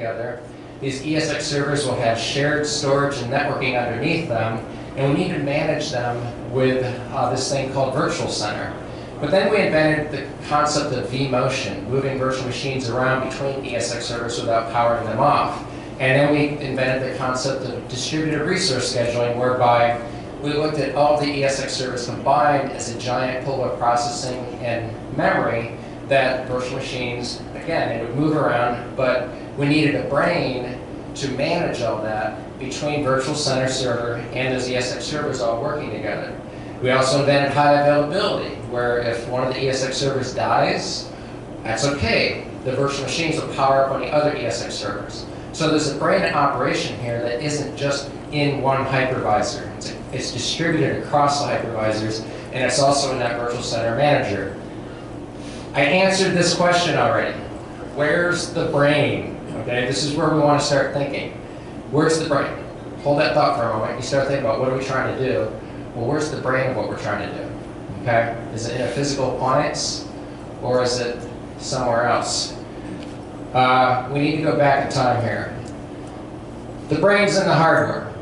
together. These ESX servers will have shared storage and networking underneath them, and we need to manage them with this thing called Virtual Center. But then we invented the concept of vMotion, moving virtual machines around between ESX servers without powering them off. And then we invented the concept of distributed resource scheduling, whereby we looked at all the ESX servers combined as a giant pool of processing and memory that virtual machines, again, it would move around, but we needed a brain to manage all that between Virtual Center server and those ESX servers all working together. We also invented high availability, where if one of the ESX servers dies, that's okay. The virtual machines will power up on the other ESX servers. So there's a brain operation here that isn't just in one hypervisor. It's distributed across the hypervisors, and it's also in that Virtual Center manager. I answered this question already. Where's the brain? Okay, this is where we want to start thinking. Where's the brain? Hold that thought for a moment. You start thinking about what are we trying to do? Well, where's the brain of what we're trying to do? Okay, is it in a physical appliance, or is it somewhere else? We need to go back in time here. The brain's in the hardware.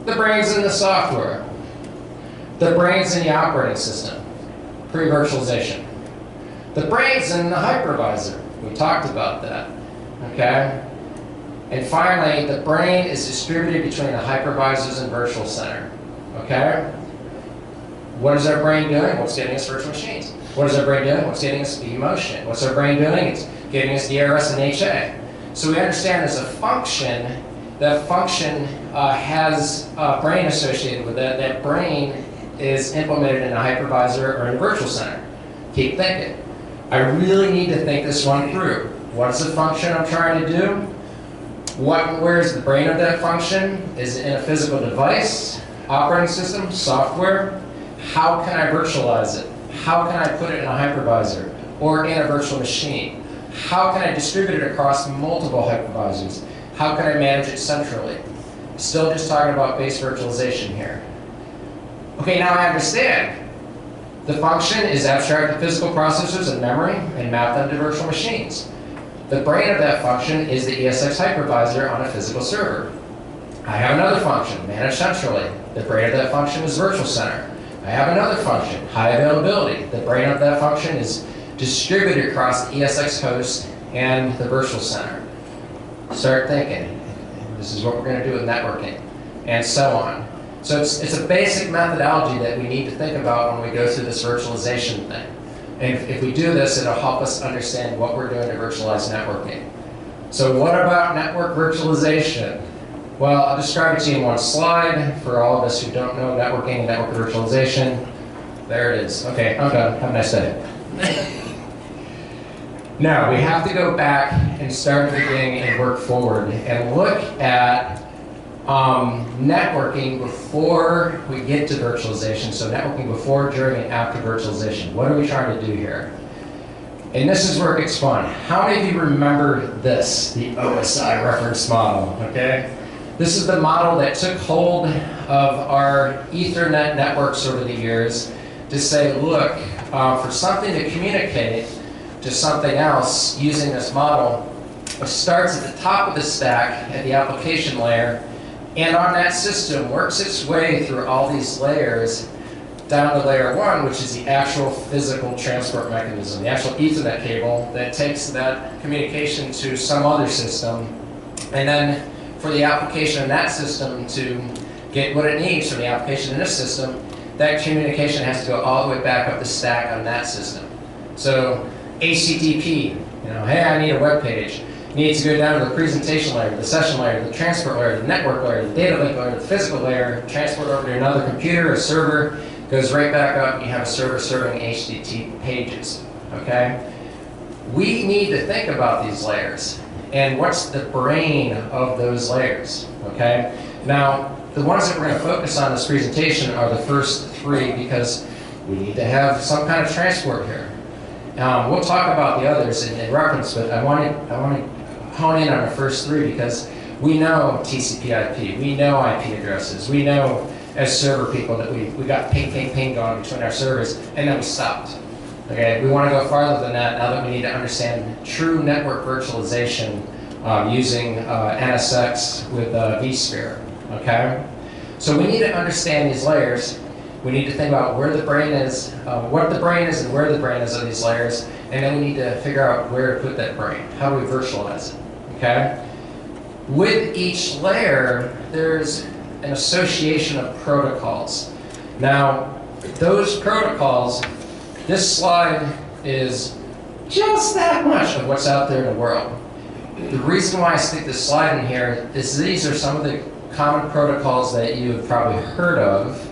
The brain's in the software. The brain's in the operating system, pre-virtualization. The brain's in the hypervisor. We talked about that, okay? And finally, the brain is distributed between the hypervisors and Virtual Center, okay? What is our brain doing? Well, it's getting us virtual machines. What is our brain doing? Well, it's getting us vMotion. What's our brain doing? It's getting us DRS and HA. So we understand there's a function. That function has a brain associated with it. That brain is implemented in a hypervisor or in a Virtual Center. Keep thinking. I really need to think this one through. What is the function I'm trying to do? Where's the brain of that function? Is it in a physical device, operating system, software? How can I virtualize it? How can I put it in a hypervisor or in a virtual machine? How can I distribute it across multiple hypervisors? How can I manage it centrally? Still just talking about base virtualization here. Okay, now I understand. The function is abstract the physical processors and memory and map them to virtual machines. The brain of that function is the ESX hypervisor on a physical server. I have another function, managed centrally. The brain of that function is Virtual Center. I have another function, high availability. The brain of that function is distributed across the ESX host and the Virtual Center. Start thinking. This is what we're going to do with networking, and so on. So it's a basic methodology that we need to think about when we go through this virtualization thing. And if we do this, it'll help us understand what we're doing to virtualize networking. So what about network virtualization? Well, I'll describe it to you in one slide for all of us who don't know networking and network virtualization. There it is. Okay, I'm done. Have a nice day. Now, we have to go back and start at the beginning and work forward and look at networking before we get to virtualization. So networking before, during, and after virtualization. What are we trying to do here? And this is where it gets fun. How many of you remember this, the Osi Reference Model, okay? This is the model that took hold of our Ethernet networks over the years to say, look, for something to communicate to something else using this model, it starts at the top of the stack at the application layer, and on that system works its way through all these layers down to layer 1, which is the actual physical transport mechanism, the actual Ethernet cable that takes that communication to some other system. And then for the application in that system to get what it needs from the application in this system, that communication has to go all the way back up the stack on that system. So HTTP, hey, I need a web page. Needs to go down to the presentation layer, the session layer, the transport layer, the network layer, the data link layer, the physical layer, transport over to another computer, a server, goes right back up, and you have a server serving HTTP pages, okay? We need to think about these layers, and what's the brain of those layers, okay? Now, the ones that we're going to focus on in this presentation are the first 3 because we need to have some kind of transport here. We'll talk about the others in reference, but I want to hone in on the first 3 because we know TCP/IP, we know IP addresses, we know as server people that we got ping, ping, ping going between our servers, and then we stopped. Okay, we want to go farther than that now that we need to understand true network virtualization using NSX with vSphere. Okay, so we need to understand these layers. We need to think about where the brain is, what the brain is, and where the brain is of these layers, and then we need to figure out where to put that brain. How do we virtualize it? Okay. With each layer, there's an association of protocols. Now, those protocols, this slide is just that much of what's out there in the world. The reason why I stick this slide in here is these are some of the common protocols that you have probably heard of.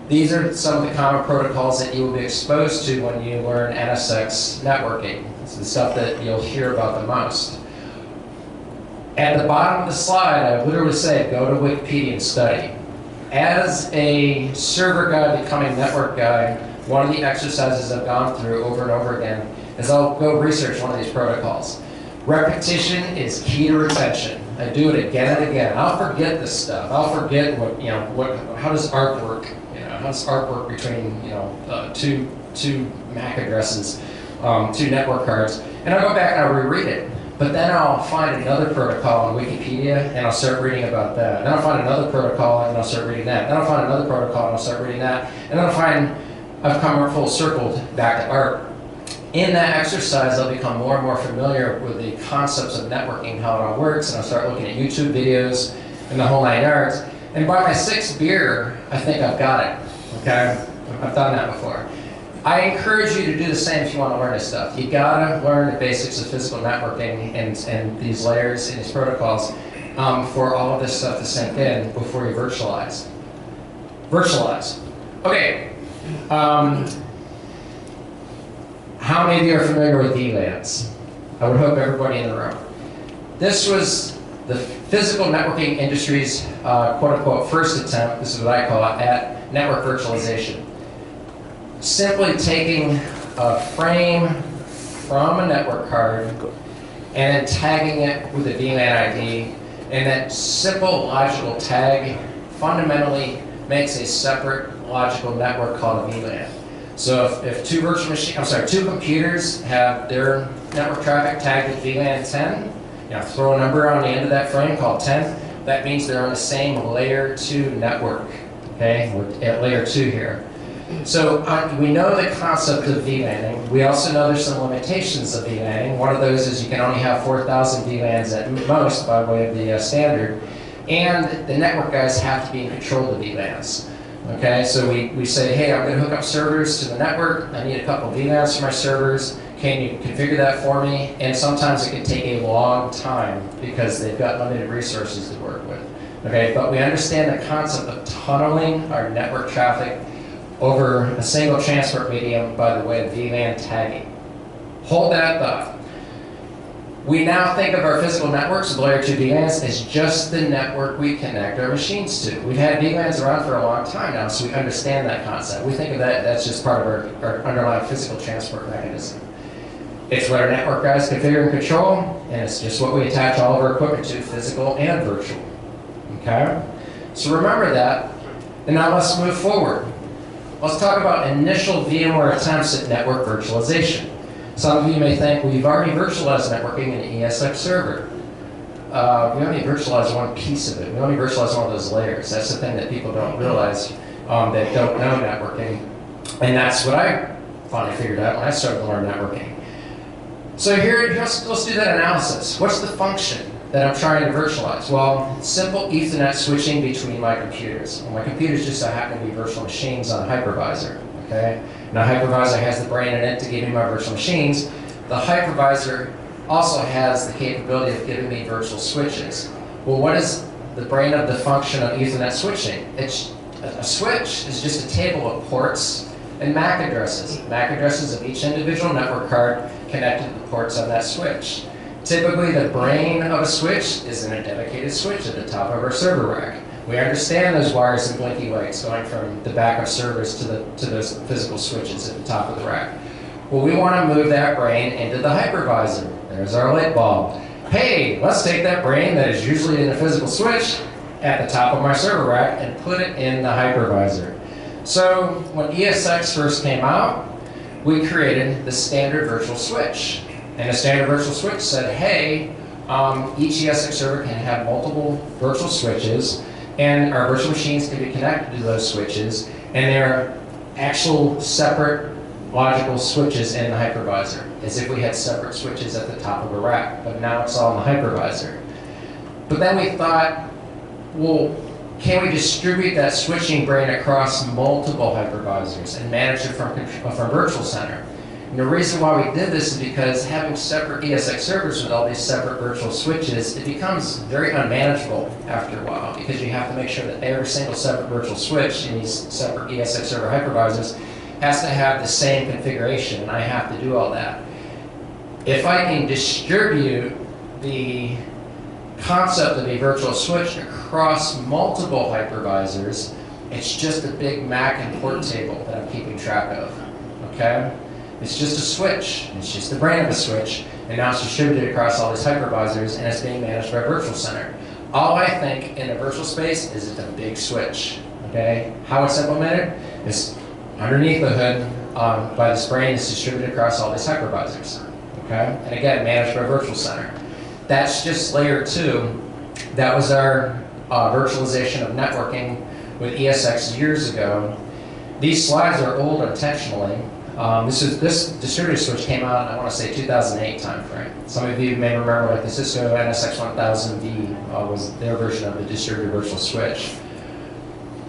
These are some of the common protocols that you will be exposed to when you learn NSX networking. It's the stuff that you'll hear about the most. At the bottom of the slide, I literally say, go to Wikipedia and study. As a server guy becoming network guy, one of the exercises I've gone through over and over again is I'll go research one of these protocols. Repetition is key to retention. I do it again and again. I'll forget this stuff. I'll forget how does ARP work? How does ARP work between two MAC addresses, two network cards, and I'll go back and I'll reread it. But then I'll find another protocol on Wikipedia and I'll start reading about that. Then I'll find another protocol and I'll start reading that. Then I'll find another protocol and I'll start reading that. And then I'll find I've come full circle back to ARP. In that exercise, I'll become more and more familiar with the concepts of networking, how it all works, and I'll start looking at YouTube videos and the whole 9 yards. And by my 6th beer, I think I've got it. Okay, I've done that before. I encourage you to do the same if you want to learn this stuff. You gotta learn the basics of physical networking and these layers and these protocols for all of this stuff to sink in before you virtualize. Virtualize. Okay. How many of you are familiar with VLANs? I would hope everybody in the room. This was the physical networking industry's quote-unquote first attempt, this is what I call it, at network virtualization. Simply taking a frame from a network card and then tagging it with a VLAN ID, and that simple logical tag fundamentally makes a separate logical network called a VLAN. So if two computers have their network traffic tagged with VLAN 10, throw a number on the end of that frame called 10, that means they're on the same layer 2 network, okay? We're at layer 2 here. So we know the concept of VLANing. We also know there's some limitations of VLANing. One of those is you can only have 4,000 VLANs at most by way of the standard. And the network guys have to be in control of the VLANs. Okay, so we say, hey, I'm going to hook up servers to the network. I need a couple of VLANs for my servers. Can you configure that for me? And sometimes it can take a long time because they've got limited resources to work with. Okay, but we understand the concept of tunneling our network traffic over a single transport medium by the way of VLAN tagging. Hold that thought. We now think of our physical networks of layer 2 VLANs as just the network we connect our machines to. We've had VLANs around for a long time now, so we understand that concept. We think of that, that's just part of our underlying physical transport mechanism. It's what our network guys configure and control, and it's just what we attach all of our equipment to, physical and virtual. Okay? So remember that, and now let's move forward. Let's talk about initial VMware attempts at network virtualization. Some of you may think, well, you've already virtualized networking in an ESX server. We only virtualized one piece of it. We only virtualized one of those layers. That's the thing that people don't realize that don't know networking. And that's what I finally figured out when I started to learn networking. So here, let's do that analysis. What's the function that I'm trying to virtualize? Well, simple Ethernet switching between my computers. Well, my computers just so happen to be virtual machines on a hypervisor. Okay? Now, hypervisor has the brain in it to give me my virtual machines. The hypervisor also has the capability of giving me virtual switches. Well, what is the brain of the function of Ethernet switching? A switch is just a table of ports and MAC addresses. MAC addresses of each individual network card connected to the ports on that switch. Typically, the brain of a switch is in a dedicated switch at the top of our server rack. We understand those wires and blinky lights going from the back of servers to those physical switches at the top of the rack. Well, we want to move that brain into the hypervisor. There's our light bulb. Hey, let's take that brain that is usually in a physical switch at the top of my server rack and put it in the hypervisor. So when ESX first came out, we created the standard virtual switch. And the standard virtual switch said, hey, each ESX server can have multiple virtual switches, and our virtual machines can be connected to those switches, and they're actual separate logical switches in the hypervisor, as if we had separate switches at the top of a rack, but now it's all in the hypervisor. But then we thought, well, can we distribute that switching brain across multiple hypervisors and manage it from Virtual Center? And the reason why we did this is because having separate ESX servers with all these separate virtual switches, it becomes very unmanageable after a while, because you have to make sure that every single separate virtual switch in these separate ESX server hypervisors has to have the same configuration, and I have to do all that. If I can distribute the concept of a virtual switch across multiple hypervisors, it's just a big MAC and port table that I'm keeping track of, okay? It's just a switch, it's just the brain of a switch, and now it's distributed across all these hypervisors, and it's being managed by Virtual Center. All I think in a virtual space is it's a big switch, okay? How it's implemented is underneath the hood by this brain is distributed across all these hypervisors, okay? And again, managed by Virtual Center. That's just layer 2. That was our virtualization of networking with ESX years ago. These slides are old intentionally. This distributed switch came out, I want to say 2008 timeframe. Some of you may remember, like the Cisco NSX1000V was their version of the distributed virtual switch.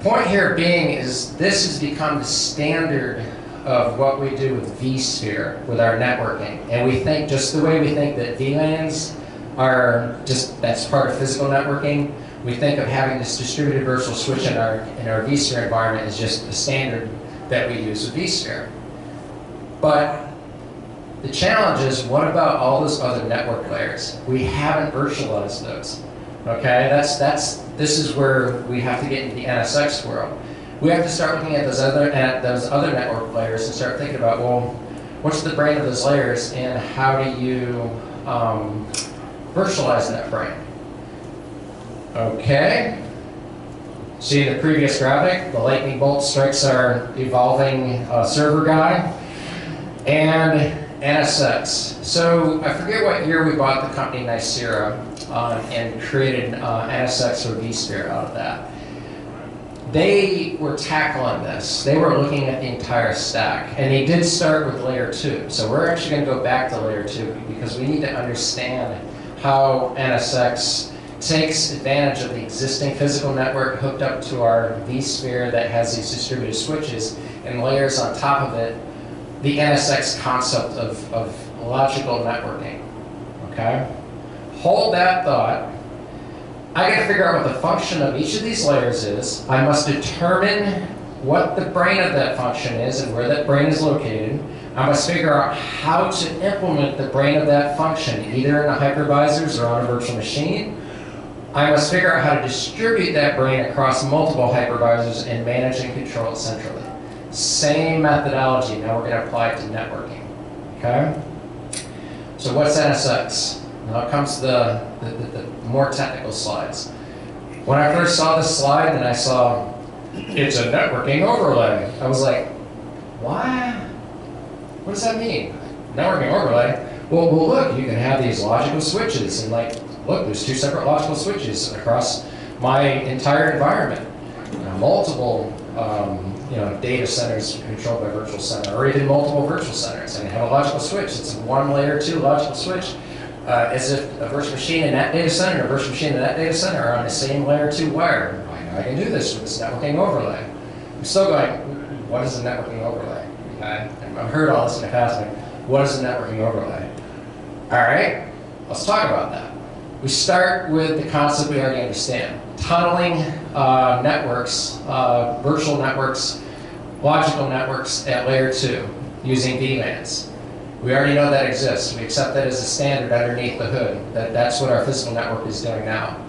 Point here being is this has become the standard of what we do with vSphere, with our networking. And we think, just the way we think that VLANs are just, that's part of physical networking, we think of having this distributed virtual switch in our vSphere environment as just the standard that we use with vSphere. But the challenge is, what about all those other network layers? We haven't virtualized those. Okay, this is where we have to get into the NSX world. We have to start looking at those other network layers and start thinking about, well, what's the brain of those layers, and how do you virtualize that brain? Okay. See in the previous graphic, the lightning bolt strikes our evolving server guy. And NSX. So I forget what year we bought the company Nicira and created NSX or vSphere out of that. They were tackling this. They were looking at the entire stack. And they did start with layer 2. So we're actually going to go back to layer 2 because we need to understand how NSX takes advantage of the existing physical network hooked up to our vSphere that has these distributed switches and layers on top of it the NSX concept of logical networking, okay? Hold that thought. I gotta figure out what the function of each of these layers is. I must determine what the brain of that function is and where that brain is located. I must figure out how to implement the brain of that function, either in the hypervisors or on a virtual machine. I must figure out how to distribute that brain across multiple hypervisors and manage and control it centrally. Same methodology, now we're going to apply it to networking, okay? So what's NSX? Now comes the more technical slides. When I first saw this slide and I saw, it's a networking overlay, I was like, what? What does that mean? Networking overlay? Well, look, you can have these logical switches, and like, look, there's 2 separate logical switches across my entire environment. Multiple data centers controlled by Virtual Center, or even multiple virtual centers, and have a logical switch. It's a 1 layer 2 logical switch, as if a virtual machine in that data center and a virtual machine in that data center are on the same layer 2 wire. I know I can do this with this networking overlay. I'm still going, what is a networking overlay? Okay? I've heard all this in the past, like, what is a networking overlay? All right, let's talk about that. We start with the concept we already understand. Tunneling networks, virtual networks, logical networks at layer 2 using VLANs. We already know that exists. We accept that as a standard underneath the hood. That's what our physical network is doing now.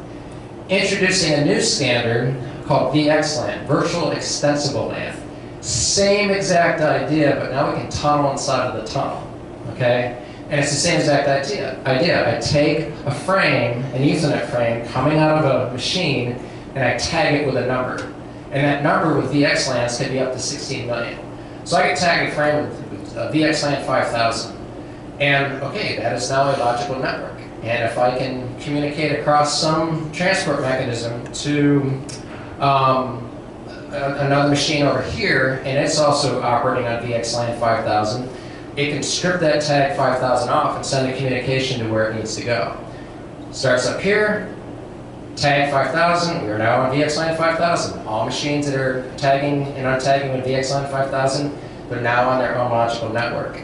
Introducing a new standard called VXLAN, Virtual Extensible LAN. Same exact idea, but now we can tunnel inside of the tunnel, okay? And it's the same exact idea. I take a frame, an Ethernet frame, coming out of a machine, and I tag it with a number. And that number with VXLANs can be up to 16 million. So I can tag a frame with VXLAN 5000. And okay, that is now a logical network. And if I can communicate across some transport mechanism to another machine over here, and it's also operating on VXLAN 5000, it can strip that tag 5000 off and send the communication to where it needs to go. Starts up here, tag 5000, we are now on VXLAN 5000. All machines that are tagging and untagging with VXLAN 5000, they're now on their own logical network.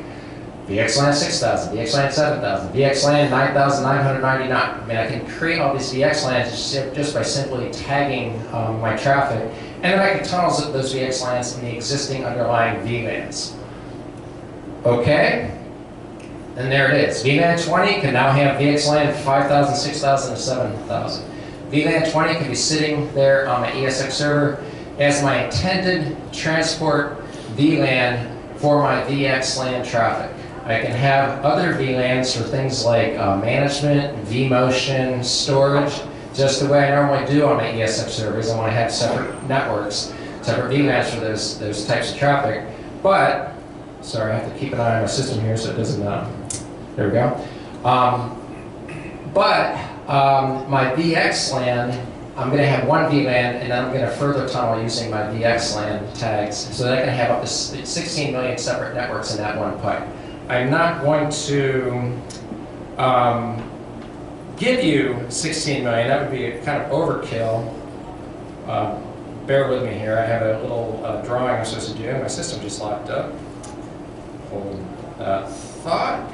VXLAN 6000, VXLAN 7000, VXLAN 9999. I mean, I can create all these VXLANs just by simply tagging my traffic, and then I can tunnel zip those VXLANs in the existing underlying VLANs. Okay, and there it is. VLAN 20 can now have VXLAN 5000, 6000, and 7000. VLAN 20 can be sitting there on my ESX server as my intended transport VLAN for my VXLAN traffic. I can have other VLANs for things like management, vMotion, storage, just the way I normally do on my ESX servers. I want to have separate networks, separate VLANs for those types of traffic. But, sorry, I have to keep an eye on my system here so it doesn't, there we go. My VXLAN, I'm going to have one VLAN, and then I'm going to further tunnel using my VXLAN tags so that I can have up to 16 million separate networks in that one pipe. I'm not going to give you 16 million. That would be kind of overkill. Bear with me here. I have a little drawing I'm supposed to do. My system just locked up. Hold that thought.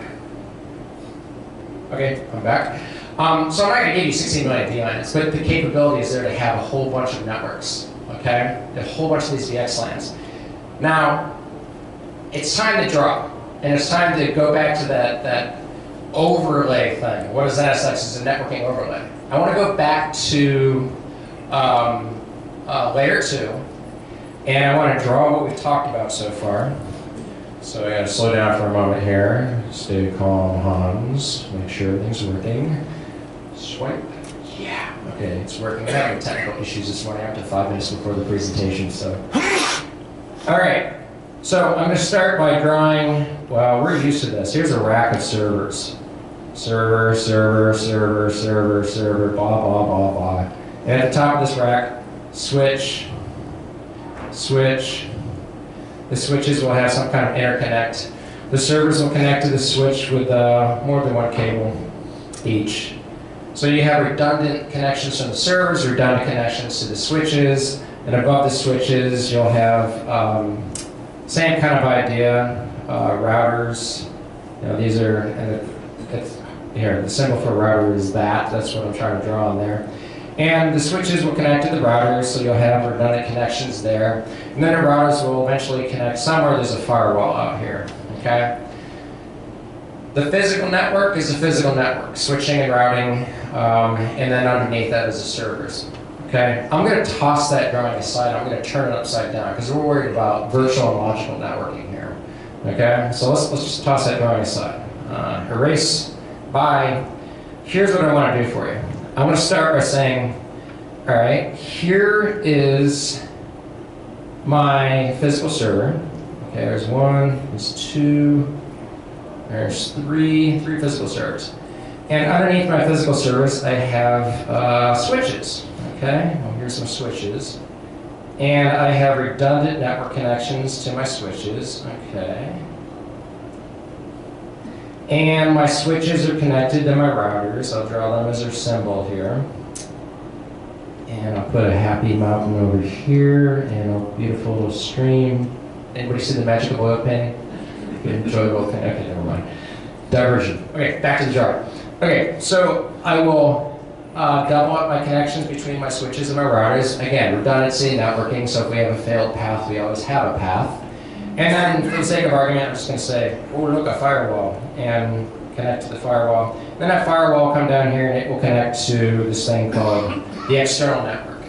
Okay, I'm back. So I'm not going to give you 16 million VLANs, but the capability is there to have a whole bunch of networks, okay? A whole bunch of these VXLANs. Now, it's time to draw, and it's time to go back to that overlay thing. What is NSX? It's a networking overlay. I want to go back to layer 2, and I want to draw what we've talked about so far. So I got to slow down for a moment here. Stay calm, Hans. Make sure everything's working. Swipe. Yeah. Okay, it's working. I'm having technical issues this morning up to 5 minutes before the presentation, so. All right. So I'm going to start by drawing, well, we're used to this. Here's a rack of servers. Server, server, server, server, server, blah, blah, blah, blah. And at the top of this rack, switch, switch. The switches will have some kind of interconnect. The servers will connect to the switch with more than one cable each. So you have redundant connections from the servers, redundant connections to the switches, and above the switches you'll have same kind of idea, routers. You know, these are, here, the symbol for router is that. That's what I'm trying to draw on there. And the switches will connect to the routers, so you'll have redundant connections there. And then the routers will eventually connect somewhere. There's a firewall out here, okay? The physical network is a physical network, switching and routing, and then underneath that is the servers, okay? I'm going to toss that drawing aside. I'm going to turn it upside down because we're worried about virtual and logical networking here, okay? So let's just toss that drawing aside. Erase, bye. Here's what I want to do for you. I want to start by saying, all right, here is my physical server. Okay, there's one, there's two, there's three physical servers. And underneath my physical servers, I have switches. Okay, well, here's some switches. And I have redundant network connections to my switches. Okay. And my switches are connected to my routers. I'll draw them as their symbol here. And I'll put a happy mountain over here and a beautiful little stream. Anybody see the magic of oil painting? Enjoyable thing. Okay, never mind. Diversion. Okay, back to the jar. Okay, so I will double up my connections between my switches and my routers. Again, redundancy, networking, so if we have a failed path, we always have a path. And then, for the sake of argument, I'm just going to say, oh, look, a firewall, and connect to the firewall. Then that firewall will come down here, and it will connect to this thing called the external network.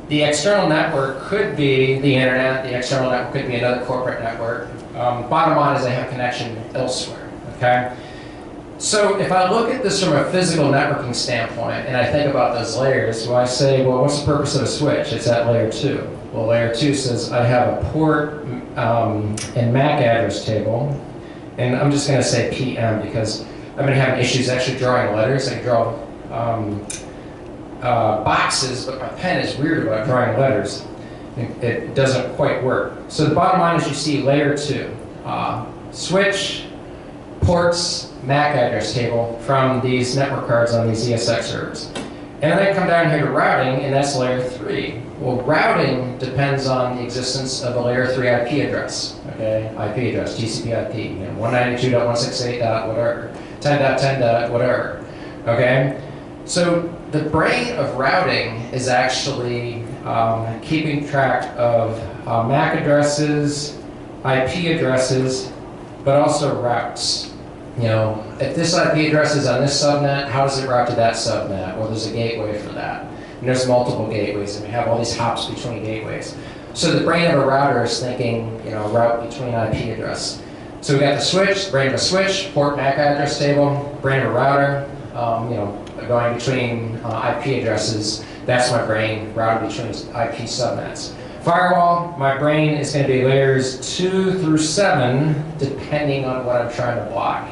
The external network could be the internet. The external network could be another corporate network. Bottom line is I have connection elsewhere, okay? So if I look at this from a physical networking standpoint, and I think about those layers, well, I say, well, what's the purpose of a switch? It's at layer 2. Well, layer 2 says I have a port and MAC address table, and I'm just going to say PM because I've been having issues actually drawing letters. I draw boxes, but my pen is weird about drawing letters. It doesn't quite work. So the bottom line is you see layer 2, switch, ports, MAC address table from these network cards on these ESX servers. And then I come down here to routing, and that's layer 3. Well, routing depends on the existence of a layer 3 IP address, okay? IP address, TCP IP, 192.168. whatever, 10.10. whatever, okay? So the brain of routing is actually keeping track of MAC addresses, IP addresses, but also routes. You know, if this IP address is on this subnet, how does it route to that subnet? Well, there's a gateway for that. And there's multiple gateways, and we have all these hops between gateways. So the brain of a router is thinking, you know, route between IP address. So we got the switch, brain of a switch, port MAC address table, brain of a router, you know, going between IP addresses. That's my brain, routed between IP subnets. Firewall, my brain is going to be layers 2 through 7, depending on what I'm trying to block.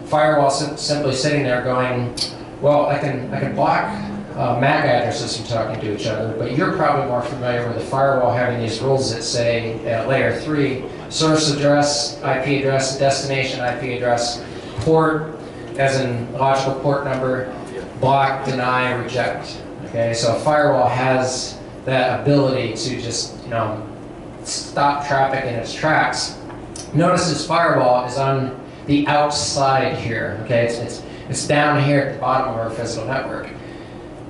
Firewall simply sitting there going, well, I can block MAC addresses from talking to each other, but you're probably more familiar with the firewall having these rules that say at layer 3, source address, IP address, destination IP address, port, as in logical port number, block, deny, reject. Okay, so a firewall has that ability to just, you know, stop traffic in its tracks. Notice this firewall is on the outside here. Okay, it's down here at the bottom of our physical network.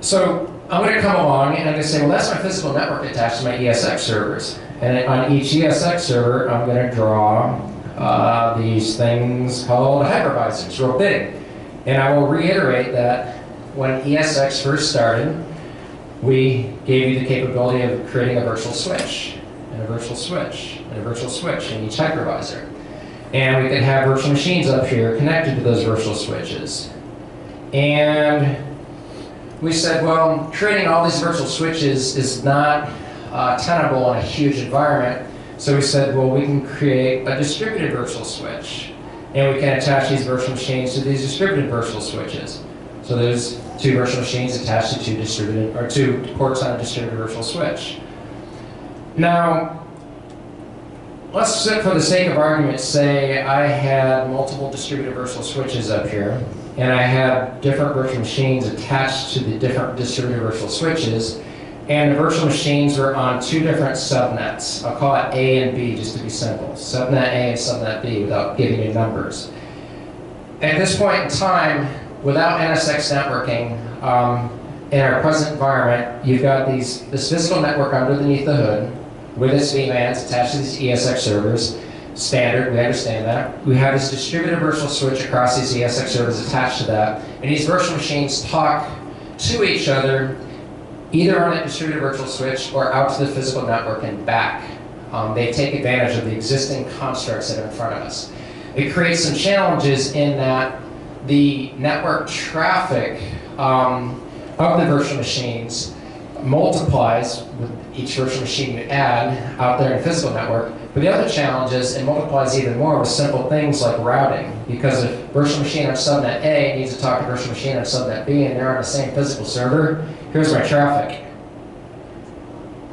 So I'm going to come along and I'm going to say, well, that's my physical network attached to my ESX servers. And on each ESX server, I'm going to draw these things called hypervisors, real big. And I will reiterate that when ESX first started, we gave you the capability of creating a virtual switch, and a virtual switch, and a virtual switch in each hypervisor. And we could have virtual machines up here connected to those virtual switches. And we said, well, creating all these virtual switches is not tenable in a huge environment. So we said, well, we can create a distributed virtual switch. And we can attach these virtual machines to these distributed virtual switches. So there's 2 virtual machines attached to 2 ports on a distributed virtual switch. Now, let's, for the sake of argument, say I had multiple distributed virtual switches up here, and I had different virtual machines attached to the different distributed virtual switches, and the virtual machines were on 2 different subnets. I'll call it A and B just to be simple. Subnet A and subnet B without giving you numbers. At this point in time, without NSX networking, in our present environment, you've got this physical network underneath the hood with its VLANs attached to these ESX servers. Standard, we understand that. We have this distributed virtual switch across these ESX servers attached to that, and these virtual machines talk to each other either on a distributed virtual switch or out to the physical network and back. They take advantage of the existing constructs that are in front of us. It creates some challenges in that the network traffic of the virtual machines multiplies with each virtual machine you add out there in the physical network. But the other challenge is it multiplies even more with simple things like routing. Because if virtual machine on subnet A needs to talk to virtual machine on subnet B and they're on the same physical server, here's my traffic.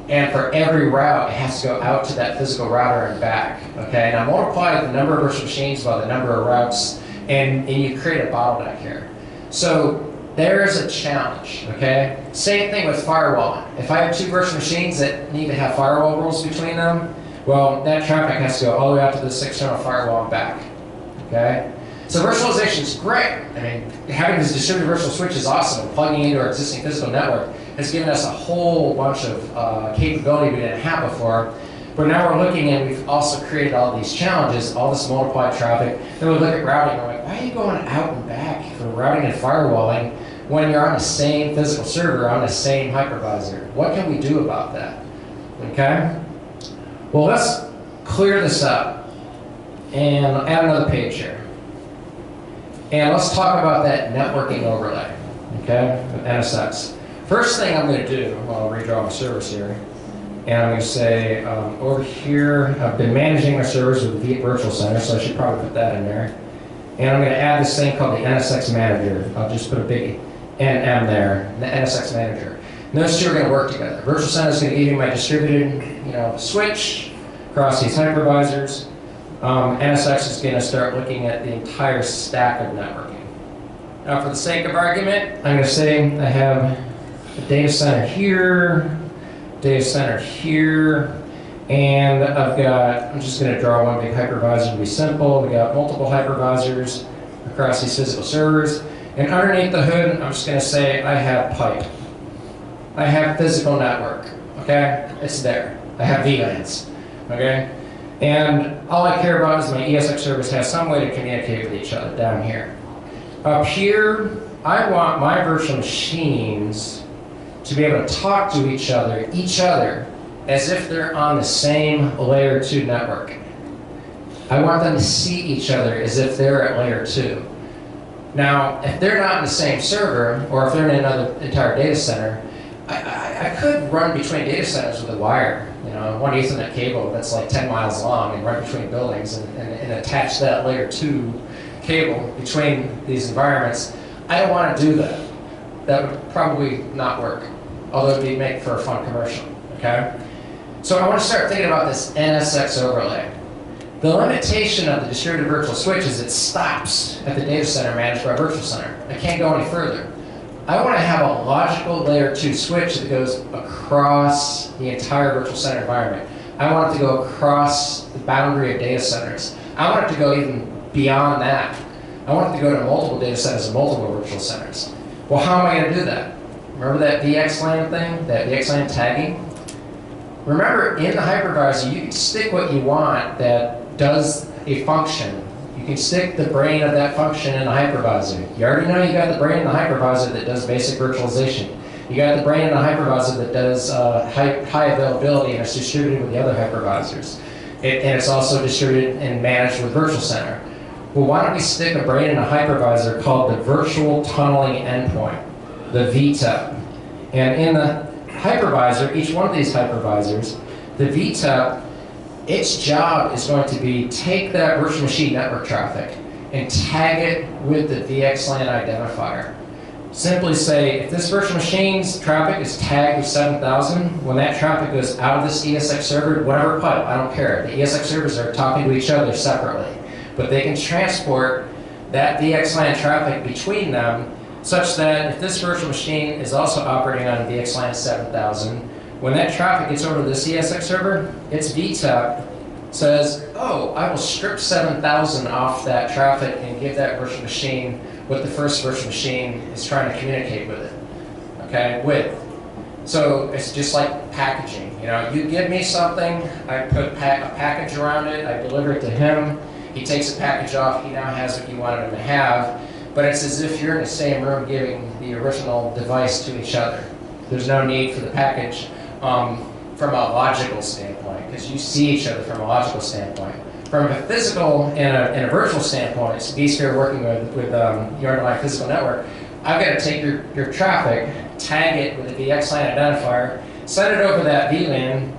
And for every route, it has to go out to that physical router and back. Okay, now multiply the number of virtual machines by the number of routes, and you create a bottleneck here. So there's a challenge, okay? Same thing with firewall. If I have 2 virtual machines that need to have firewall rules between them, well, that traffic has to go all the way out to this external firewall and back, okay? So virtualization is great. I mean, having this distributed virtual switch is awesome, and plugging into our existing physical network has given us a whole bunch of capability we didn't have before. But now we're looking and we've also created all these challenges, all this multiplied traffic. Then we look at routing and we're like, why are you going out and back for routing and firewalling when you're on the same physical server, on the same hypervisor? What can we do about that? Okay? Well, let's clear this up and add another page here. And let's talk about that networking overlay, okay, with NSX. First thing I'm going to do, well, I'll redraw my servers here, And I'm going to say over here, I've been managing my servers with the Virtual Center, so I should probably put that in there. And I'm going to add this thing called the NSX Manager. I'll just put a big NM there, the NSX Manager. And those two are going to work together. Virtual Center is going to give you my distributed, switch across these hypervisors. NSX is going to start looking at the entire stack of networking. Now, for the sake of argument, I'm going to say I have a data center here, data center here, and I'm just going to draw one big hypervisor to be simple. We got multiple hypervisors across these physical servers. And underneath the hood, I'm just going to say I have pipe. I have physical network, okay? It's there. I have VLANs, okay? And all I care about is my ESX service has some way to communicate with each other down here. Up here, I want my virtual machines to be able to talk to each other, as if they're on the same layer 2 network. I want them to see each other as if they're at layer 2. Now, if they're not in the same server, or if they're in another entire data center, I could run between data centers with a wire, one Ethernet cable that's like 10 miles long and run between buildings and attach that layer 2 cable between these environments. I don't want to do that. That would probably not work, although it would make for a fun commercial, okay? So I want to start thinking about this NSX overlay. The limitation of the distributed virtual switch is it stops at the data center managed by Virtual Center. I can't go any further. I want to have a logical layer 2 switch that goes across the entire Virtual Center environment. I want it to go across the boundary of data centers. I want it to go even beyond that. I want it to go to multiple data centers and multiple virtual centers. Well, how am I going to do that? Remember that VXLAN thing, that VXLAN tagging? Remember, in the hypervisor, you can stick what you want that does a function. You can stick the brain of that function in the hypervisor. You already know you got the brain in the hypervisor that does basic virtualization. You got the brain in the hypervisor that does high availability and it's distributed with the other hypervisors. And it's also distributed and managed with Virtual Center. Well, why don't we stick a brain in a hypervisor called the Virtual Tunneling Endpoint, the VTUG. And in the hypervisor, each one of these hypervisors, the VTUG, its job is going to be take that virtual machine network traffic and tag it with the VXLAN identifier. Simply say, if this virtual machine's traffic is tagged with 7000, when that traffic goes out of this ESX server, whatever pipe, I don't care. The ESX servers are talking to each other separately. But they can transport that VXLAN traffic between them such that if this virtual machine is also operating on VXLAN 7000, when that traffic gets over to this ESX server, its VTUG says, oh, I will strip 7000 off that traffic and give that virtual machine what the first virtual machine is trying to communicate with it, okay, with. So it's just like packaging. You give me something, I put a package around it, I deliver it to him, he takes the package off, he now has what you wanted him to have, but it's as if you're in the same room giving the original device to each other. There's no need for the package from a logical standpoint, because you see each other from a logical standpoint. From a physical and a virtual standpoint, it's vSphere working with your underlying physical network. I've got to take your traffic, tag it with a VXLAN identifier, send it over that VLAN.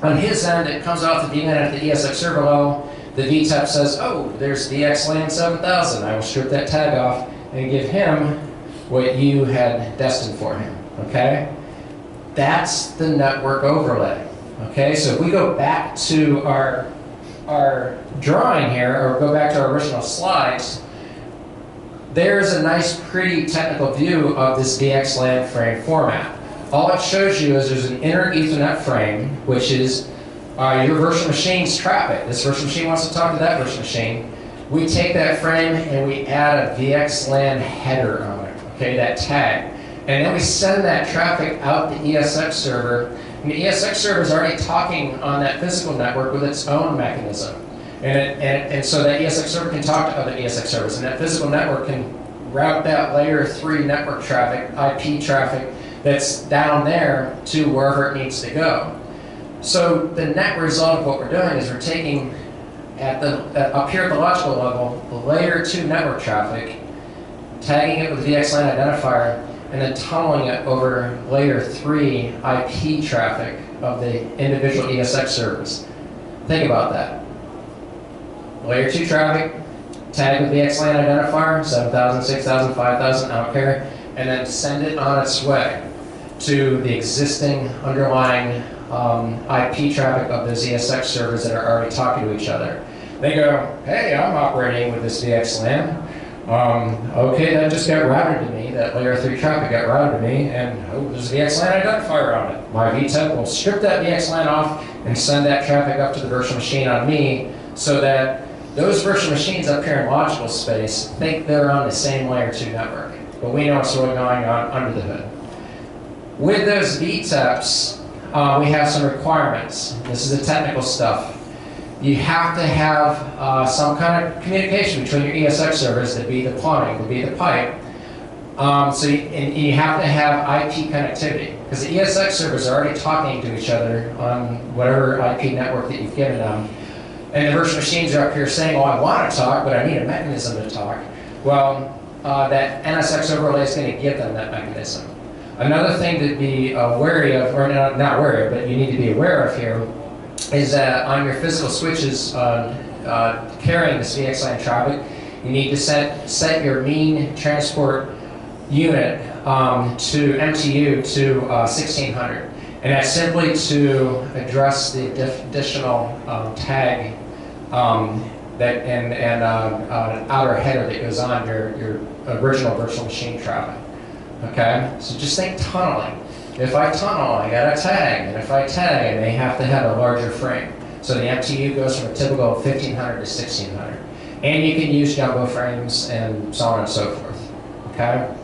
On his end, it comes off the VLAN at the ESX server level. The VTUG says, oh, there's VXLAN 7000. I will strip that tag off and give him what you had destined for him, okay? That's the network overlay, okay? So if we go back to our drawing here, or go back to our original slides, there's a nice, pretty technical view of this VXLAN frame format. All it shows you is there's an inner Ethernet frame, which is your virtual machine's traffic. This virtual machine wants to talk to that virtual machine. We take that frame and we add a VXLAN header on it, okay, that tag. And then we send that traffic out the ESX server. And the ESX server is already talking on that physical network with its own mechanism. And so that ESX server can talk to other ESX servers. And that physical network can route that layer 3 network traffic, IP traffic, that's down there to wherever it needs to go. So the net result of what we're doing is we're taking, up here at the logical level, the layer 2 network traffic, tagging it with the VXLAN identifier, and then tunneling it over layer 3 IP traffic of the individual ESX servers. Think about that. Layer 2 traffic, tag with VXLAN identifier, 7,000, 6,000, 5,000, I don't care, and then send it on its way to the existing underlying IP traffic of those ESX servers that are already talking to each other. They go, hey, I'm operating with this VXLAN. Okay, that just got routed to me. That layer 3 traffic got routed to me, and oh, there's a VXLAN identifier on it. My VTUG will strip that VXLAN off and send that traffic up to the virtual machine on me, so that those virtual machines up here in logical space think they're on the same layer 2 network. But we know what's really going on under the hood. With those VTEPs, we have some requirements. This is the technical stuff. You have to have some kind of communication between your ESX servers, to be the plumbing, to be the pipe. And you have to have IP connectivity, because the ESX servers are already talking to each other on whatever IP network that you've given them. And the virtual machines are up here saying, well, I want to talk, but I need a mechanism to talk. Well, that NSX overlay is going to give them that mechanism. Another thing to be wary of, or not wary of, but you need to be aware of here, is that on your physical switches carrying this VXLAN traffic, you need to set your mean transport unit to MTU to 1600. And that's simply to address the additional tag and outer header that goes on your original virtual machine traffic. Okay, so just think tunneling. If I tunnel, I got a tag, and if I tag, I may have to have a larger frame. So the MTU goes from a typical 1500 to 1600. And you can use jumbo frames and so on and so forth. Okay,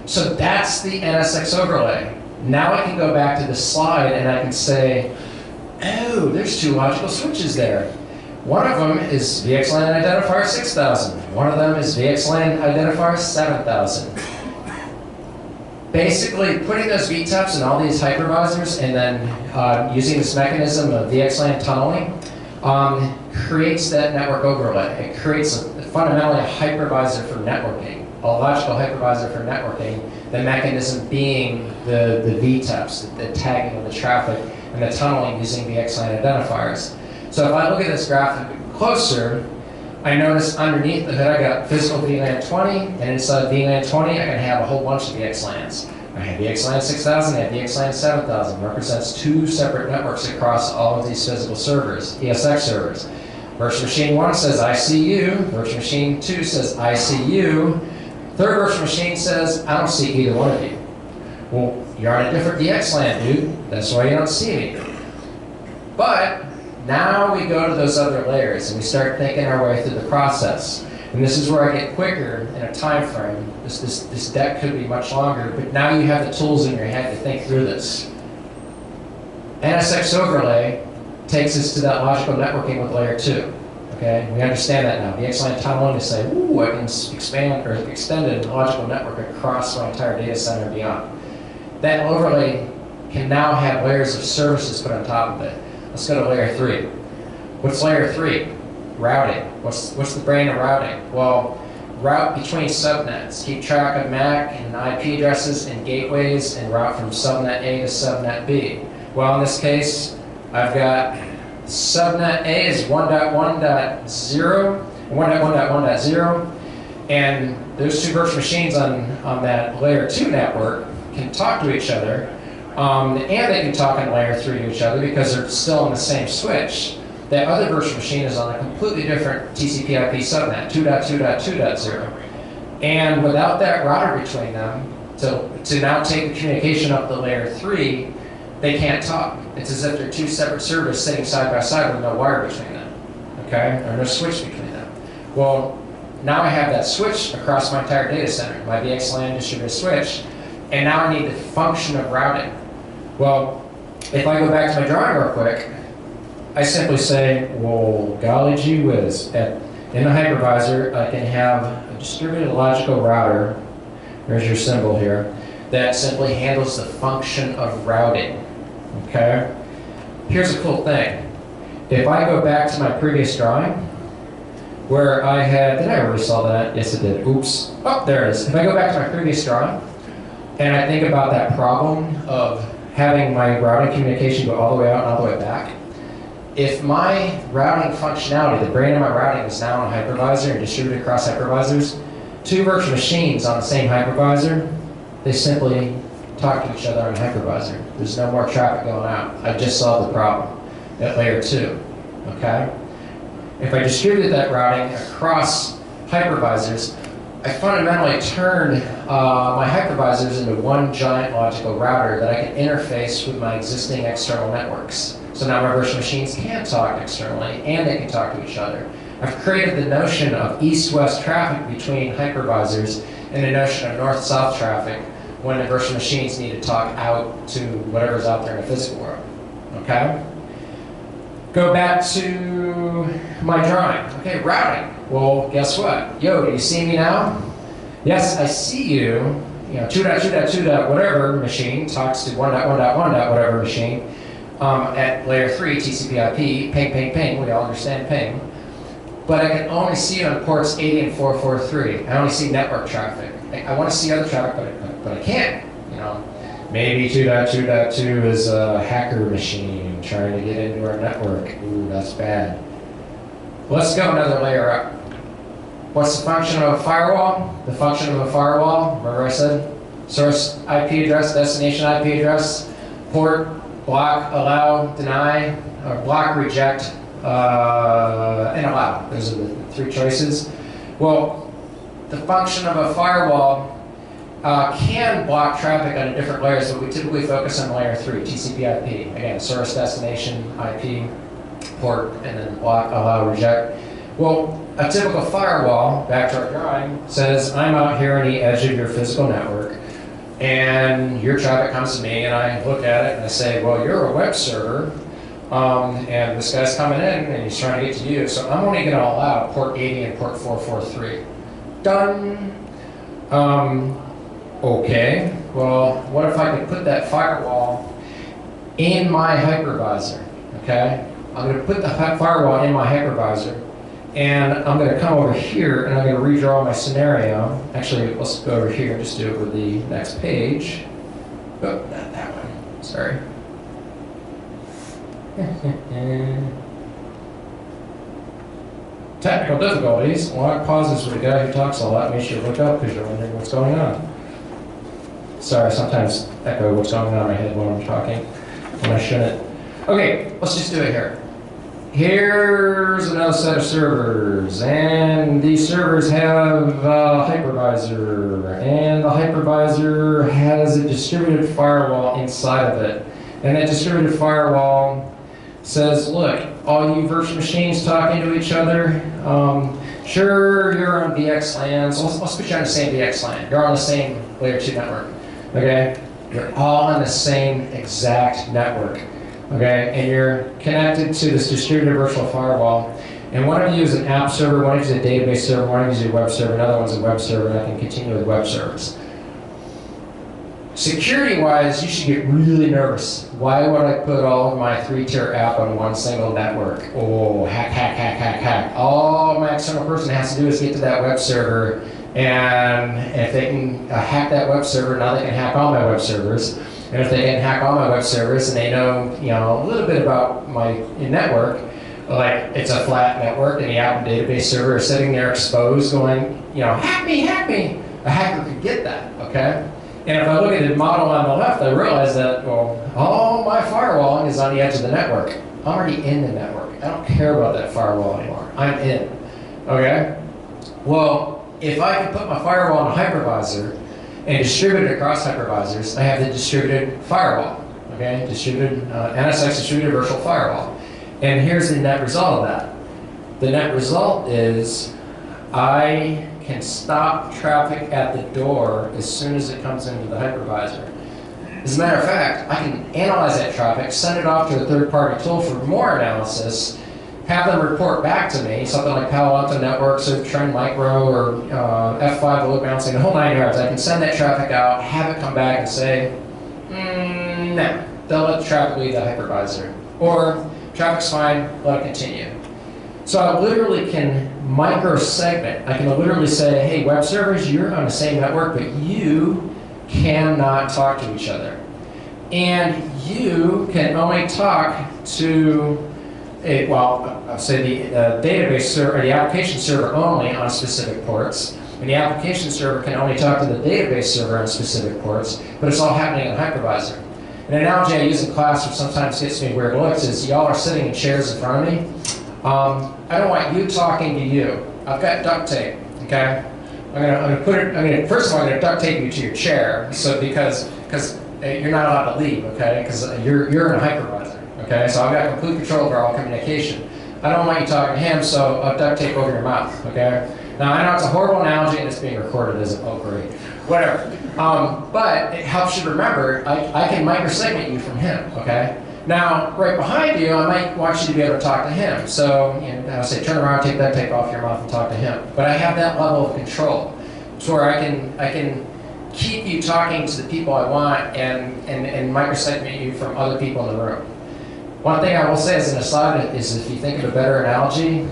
so that's the NSX overlay. Now I can go back to the slide and I can say, oh, there's 2 logical switches there. One of them is VXLAN identifier 6000. One of them is VXLAN identifier 7000. Basically, putting those VTEPs in all these hypervisors and then using this mechanism of VXLAN tunneling creates that network overlay. It creates fundamentally a hypervisor for networking, a logical hypervisor for networking, the mechanism being the VTEPs, the tagging of the traffic, and the tunneling using VXLAN identifiers. So if I look at this graphic closer, I notice underneath the hood I got physical VLAN 20, and inside VLAN 20 I can have a whole bunch of VXLANs. I have VXLAN 6000, I have VXLAN 7000. Represents 2 separate networks across all of these physical servers, ESX servers. Virtual machine 1 says I see you, virtual machine 2 says I see you, third virtual machine says I don't see either one of you. Well, you're on a different VXLAN, dude. That's why you don't see me. But now we go to those other layers and we start thinking our way through the process. And this is where I get quicker in a time frame. This deck could be much longer, but now you have the tools in your head to think through this. NSX overlay takes us to that logical networking with layer 2. Okay, we understand that now. VXLAN tunneling to say, ooh, I can expand or extend a logical network across my entire data center and beyond. That overlay can now have layers of services put on top of it. Let's go to layer 3. What's layer 3? Routing. What's the brain of routing? Well, route between subnets. Keep track of MAC and IP addresses and gateways and route from subnet A to subnet B. Well, in this case, I've got subnet A is 1.1.0, 1.1.1.0, and those 2 virtual machines on that layer 2 network can talk to each other, and they can talk in layer 3 to each other because they're still on the same switch. That other virtual machine is on a completely different TCP/IP subnet, 2.2.2.0. And without that router between them, to now take the communication up to layer 3, they can't talk. It's as if they're 2 separate servers sitting side by side with no wire between them, okay? Or no switch between them. Well, now I have that switch across my entire data center, my VXLAN distributed switch, and now I need the function of routing. Well, if I go back to my drawing real quick, I simply say, well, golly gee whiz. In the hypervisor, I can have a distributed logical router, there's your symbol here, that simply handles the function of routing, okay? Here's a cool thing. If I go back to my previous drawing, where I had, did I already saw that? Yes, I did. Oops. Oh, there it is. If I go back to my previous drawing, and I think about that problem of having my routing communication go all the way out and all the way back. If my routing functionality, the brain of my routing is now on a hypervisor and distributed across hypervisors, two virtual machines on the same hypervisor, they simply talk to each other on a hypervisor. There's no more traffic going out. I just solved the problem at layer 2, okay? If I distributed that routing across hypervisors, I fundamentally turned my hypervisors into one giant logical router that I can interface with my existing external networks. So now my virtual machines can talk externally, and they can talk to each other. I've created the notion of east-west traffic between hypervisors and the notion of north-south traffic when the virtual machines need to talk out to whatever's out there in the physical world, okay? Go back to my drawing. Okay, routing. Well, guess what? Yo, do you see me now? Yes, I see you. You know, 2.2.2. whatever machine talks to 1.1.1. whatever machine at layer 3, TCP/IP, ping, ping, ping. We all understand ping. But I can only see on ports 80 and 443. I only see network traffic. I want to see other traffic, but I can't. You know, maybe 2.2.2 is a hacker machine trying to get into our network. Ooh, that's bad. Let's go another layer up. What's the function of a firewall? The function of a firewall, remember I said? Source IP address, destination IP address, port, block, allow, deny, or block, reject, and allow. Those are the three choices. Well, the function of a firewall can block traffic on different layers, but we typically focus on layer 3, TCP/IP. Again, source, destination, IP, port, and then block, allow, reject. Well, a typical firewall, back to our drawing, says I'm out here on the edge of your physical network, and your traffic comes to me, and I look at it and I say, well, you're a web server, and this guy's coming in and he's trying to get to you, so I'm only going to allow port 80 and port 443. Done. Okay, well, what if I could put that firewall in my hypervisor, okay? I'm going to put the firewall in my hypervisor, and I'm going to come over here, and I'm going to redraw my scenario. Actually, let's go over here and just do it with the next page. Oh, not that one, sorry. Technical difficulties. Log pauses with a guy who talks a lot makes you look up because you're wondering what's going on. Sorry, sometimes echo what's going on in my head when I'm talking, when I shouldn't. Okay, let's just do it here. Here's another set of servers, and these servers have a hypervisor, and the hypervisor has a distributed firewall inside of it. And that distributed firewall says, look, all you virtual machines talking to each other, sure, you're on VXLANs. Let's put you on the same VXLAN. You're on the same layer 2 network, okay? You're all on the same exact network, okay? And you're connected to this distributed virtual firewall. And one of you is an app server, one of you is a database server, one of you is a web server, another one's a web server, and I can continue with web servers. Security-wise, you should get really nervous. Why would I put all of my 3-tier app on one single network? Oh, hack, hack, hack, hack, hack. All my external person has to do is get to that web server, and if they can hack that web server, now they can hack all my web servers. And if they can hack all my web servers, and they know, a little bit about my network, like it's a flat network, and the app and database server is sitting there exposed, going, hack me, hack me. A hacker could get that, okay? And if I look at the model on the left, I realize that, well, all my firewalling is on the edge of the network. I'm already in the network. I don't care about that firewall anymore. I'm in, okay? Well, if I can put my firewall in a hypervisor and distribute it across hypervisors, I have the distributed firewall, okay? Distributed, NSX distributed virtual firewall. And here's the net result of that. The net result is I can stop traffic at the door as soon as it comes into the hypervisor. As a matter of fact, I can analyze that traffic, send it off to a third-party tool for more analysis, have them report back to me, something like Palo Alto Networks or Trend Micro or F5 load balancing, the whole 9 yards. I can send that traffic out, have it come back and say, no, they'll let the traffic leave the hypervisor. Or, traffic's fine, let it continue. So I literally can micro-segment. I can literally say, hey, web servers, you're on the same network, but you cannot talk to each other. And you can only talk to I'll say the database server, or the application server only on specific ports. And the application server can only talk to the database server on specific ports, but it's all happening in hypervisor. An analogy I use in class, which sometimes gets me weird looks, is y'all are sitting in chairs in front of me. I don't want you talking to you. I've got duct tape, okay? First of all, I'm gonna duct tape you to your chair, so because you're not allowed to leave, okay? Because you're in a hypervisor. Okay, so I've got complete control over all communication. I don't want you talking to him, so I'll duct tape over your mouth, okay? Now, I know it's a horrible analogy and it's being recorded, isn't it? Oh, great. Whatever. But it helps you to remember, I can microsegment you from him, okay? Now, right behind you, I might want you to be able to talk to him. So, I'll say, turn around, take that tape off your mouth and talk to him. But I have that level of control. So where I can keep you talking to the people I want and microsegment you from other people in the room. One thing I will say as an aside is if you think of a better analogy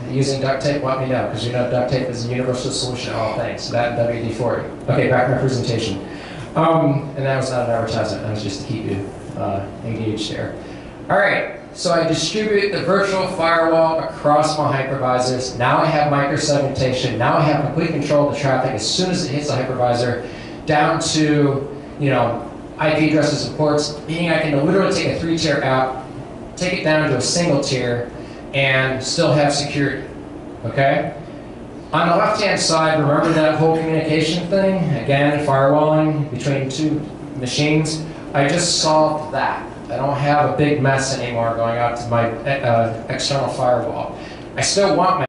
using duct tape, let me know, because duct tape is a universal solution to all things. So that and WD-40. Okay, back to my presentation. And that was not an advertisement, that was just to keep you engaged there. All right, so I distribute the virtual firewall across my hypervisors. Now I have microsegmentation. Now I have complete control of the traffic as soon as it hits the hypervisor, down to IP addresses and ports, meaning I can literally take a 3-tier app, take it down to a single tier, and still have security, okay? On the left-hand side, remember that whole communication thing? Again, firewalling between two machines. I just solved that. I don't have a big mess anymore going out to my external firewall. I still want my